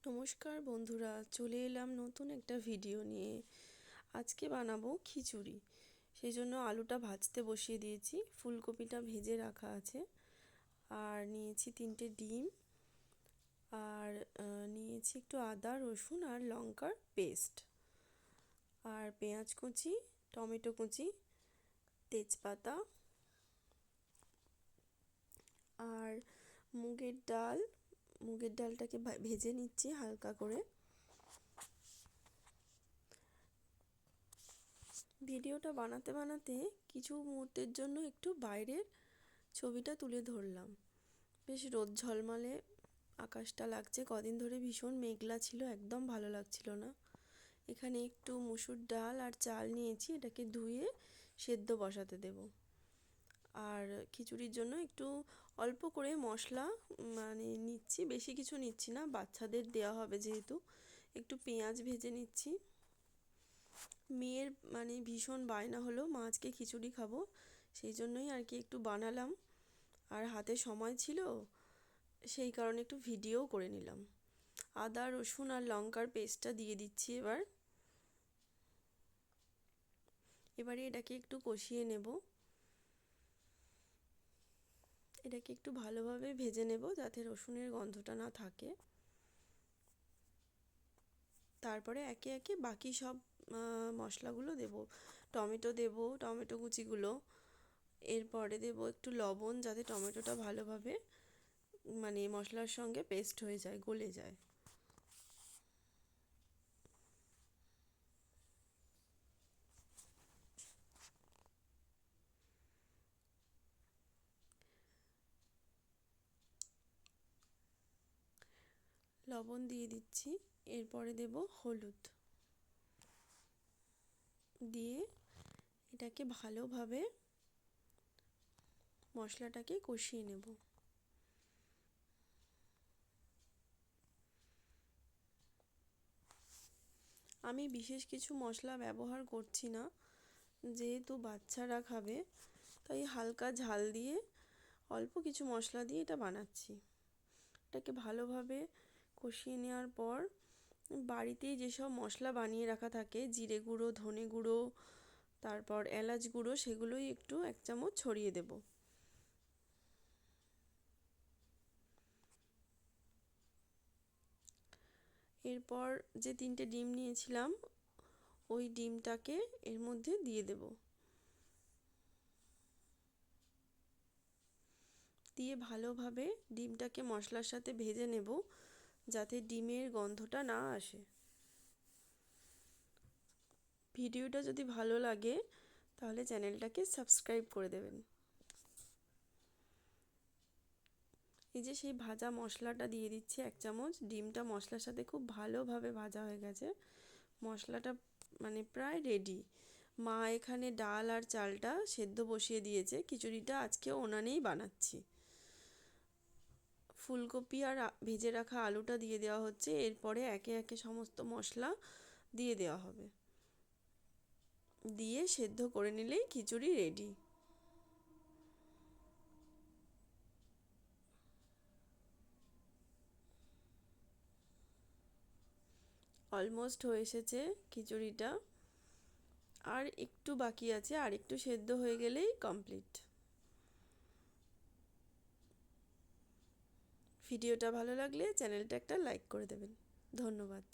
নমস্কার বন্ধুরা, চলে এলাম নতুন একটা ভিডিও নিয়ে। আজকে বানাবো খিচুড়ি। সেই জন্য আলুটা ভাজতে বসিয়ে দিয়েছি, ফুলকপিটা ভেজে রাখা আছে, আর নিয়েছি 3টে ডিম, আর নিয়েছি একটু আদা রসুন আর লঙ্কার পেস্ট, আর পেঁয়াজ কুচি, টমেটো কুচি, তেজপাতা, আর মুগের ডালটাকে ভেজে নিচ্ছি হালকা করে। ভিডিওটা বানাতে বানাতে কিছু মুহূর্তের জন্য একটু বাইরের ছবিটা তুলে ধরলাম। বেশ রোদ ঝলমলে আকাশটা লাগছে, কদিন ধরে ভীষণ মেঘলা ছিল, একদম ভালো লাগছিল না। এখানে একটু মুসুর ডাল আর চাল নিয়েছি, এটাকে ধুয়ে সেদ্ধ বসাতে দেব। আর খিচুড়ির জন্য একটু অল্প করে মশলা নিচ্ছি, বেশি কিছু নিচ্ছি না, বাচ্চাদের দেওয়া হবে যেহেতু। একটু পেঁয়াজ ভেজে নিচ্ছি। মেয়ের ভীষণ বায়না হলো, মা আজকে খিচুড়ি খাবো, সেই জন্যই আর কি একটু বানালাম, আর হাতে সময় ছিল, সেই কারণে একটু ভিডিও করে নিলাম। আদা রসুন আর লঙ্কার পেস্টটা দিয়ে দিচ্ছি এবারে এটাকে একটু কষিয়ে নেব। এটাকে একটু ভালোভাবে ভেজে নেব যাতে রসুনের গন্ধটা না থাকে। তারপরে একে একে বাকি সব মশলাগুলো দেব। টমেটো দেব, টমেটো কুচিগুলো। এরপরে দেব একটু লবণ, যাতে টমেটোটা ভালোভাবে মশলার সঙ্গে পেস্ট হয়ে যায়, গলে যায়। লবণ দিয়ে দিচ্ছি, এরপরে দেব হলুদ, দিয়ে এটাকে ভালোভাবে মশলাটাকে কষিয়ে নেব। আমি বিশেষ কিছু মশলা ব্যবহার করছি না, যেহেতু বাচ্চারা খাবে, তাই হালকা ঝাল দিয়ে অল্প কিছু মশলা দিয়ে এটা বানাচ্ছি। এটাকে ভালোভাবে কষিয়ে নেওয়ার পর বাড়িতেই যেসব মশলা বানিয়ে রাখা থাকে, জিরে গুঁড়ো, ধনে গুঁড়ো, তারপর এলাচ গুঁড়ো, সেগুলোই একটু 1 চামচ ছড়িয়ে দেব। এরপর যে 3টে ডিম নিয়েছিলাম, ওই ডিমটাকে এর মধ্যে দিয়ে দেব, দিয়ে ভালোভাবে ডিমটাকে মশলার সাথে ভেজে নেব, যাতে ডিমের গন্ধটা না আসে। ভিডিওটা যদি ভালো লাগে তাহলে চ্যানেলটাকে সাবস্ক্রাইব করে দেবেন। এই যে সেই ভাজা মশলাটা দিয়ে দিচ্ছি 1 চামচ। ডিমটা মশলার সাথে খুব ভালোভাবে ভাজা হয়ে গেছে, মশলাটা প্রায় রেডি। মা এখানে ডাল আর চালটা সেদ্ধ বসিয়ে দিয়েছে, খিচুড়িটা আজকে উনানেই বানাচ্ছি। ফুলকপি আর ভেজে রাখা আলুটা দিয়ে দেওয়া হচ্ছে, এরপরে একে একে সমস্ত মশলা দিয়ে দেওয়া হবে, দিয়ে সেদ্ধ করে নিলেই খিচুড়ি রেডি। অলমোস্ট হয়ে এসেছে খিচুড়িটা, আর একটু বাকি আছে, আর একটু সেদ্ধ হয়ে গেলেই কমপ্লিট। ভিডিওটা ভালো লাগলে চ্যানেলটা একটা লাইক করে দেবেন। ধন্যবাদ।